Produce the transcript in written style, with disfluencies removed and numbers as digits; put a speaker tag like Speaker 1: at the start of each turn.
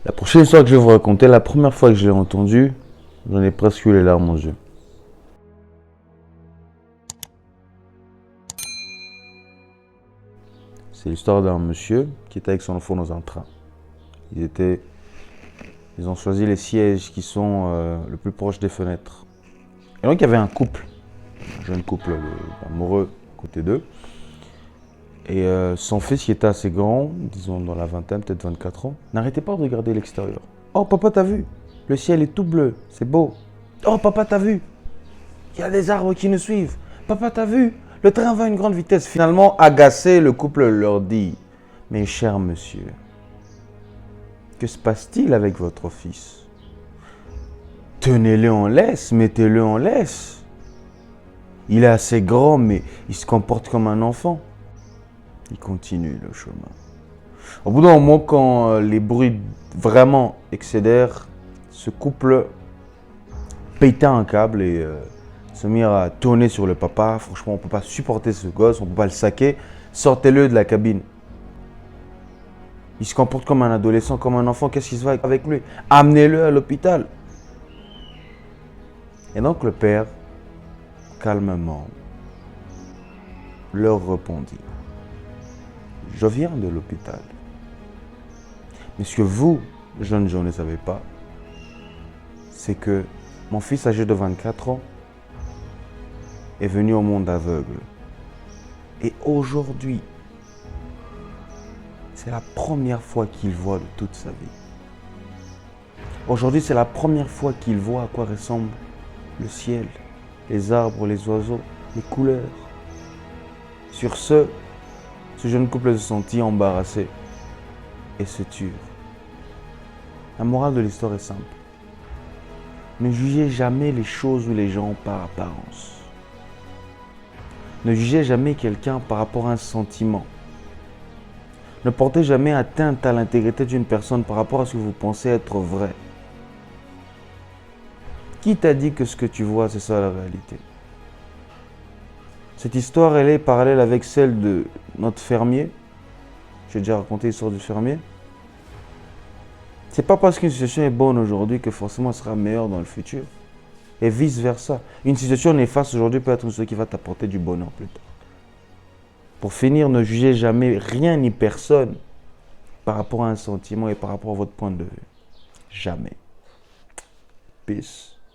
Speaker 1: La prochaine histoire que je vais vous raconter, la première fois que je l'ai entendue, j'en ai presque eu les larmes aux yeux. C'est l'histoire d'un monsieur qui était avec son enfant dans un train. Ils ont choisi les sièges qui sont le plus proche des fenêtres. Et donc il y avait un couple, un jeune couple amoureux côté d'eux. Et son fils qui était assez grand, disons dans la vingtaine, peut-être 24 ans, n'arrêtait pas de regarder l'extérieur. Oh papa, t'as vu? Le ciel est tout bleu, c'est beau. Oh papa, t'as vu? Il y a des arbres qui nous suivent. Papa, t'as vu? Le train va à une grande vitesse. Finalement, agacé, le couple leur dit: mes chers monsieur, que se passe-t-il avec votre fils? Tenez-le en laisse, mettez-le en laisse. Il est assez grand, mais il se comporte comme un enfant. Il continue le chemin. Au bout d'un moment, quand les bruits vraiment excédèrent, ce couple péta un câble et se mit à tourner sur le papa. Franchement, on ne peut pas supporter ce gosse, on ne peut pas le saquer. Sortez-le de la cabine. Il se comporte comme un adolescent, comme un enfant. Qu'est-ce qui se va avec lui? Amenez-le à l'hôpital. Et donc le père, calmement, leur répondit: je viens de l'hôpital. Mais ce que vous, jeunes gens, ne savez pas, c'est que mon fils âgé de 24 ans est venu au monde aveugle. Et aujourd'hui, c'est la première fois qu'il voit de toute sa vie. Aujourd'hui, c'est la première fois qu'il voit à quoi ressemble le ciel, les arbres, les oiseaux, les couleurs. Sur ce jeune couple se sentit embarrassé et se tut. La morale de l'histoire est simple. Ne jugez jamais les choses ou les gens par apparence. Ne jugez jamais quelqu'un par rapport à un sentiment. Ne portez jamais atteinte à l'intégrité d'une personne par rapport à ce que vous pensez être vrai. Qui t'a dit que ce que tu vois, c'est ça la réalité? Cette histoire, elle est parallèle avec celle de notre fermier. J'ai déjà raconté l'histoire du fermier. C'est pas parce qu'une situation est bonne aujourd'hui que forcément elle sera meilleure dans le futur. Et vice versa. Une situation néfaste aujourd'hui peut être une situation qui va t'apporter du bonheur plus tard. Pour finir, ne jugez jamais rien ni personne par rapport à un sentiment et par rapport à votre point de vue. Jamais. Peace.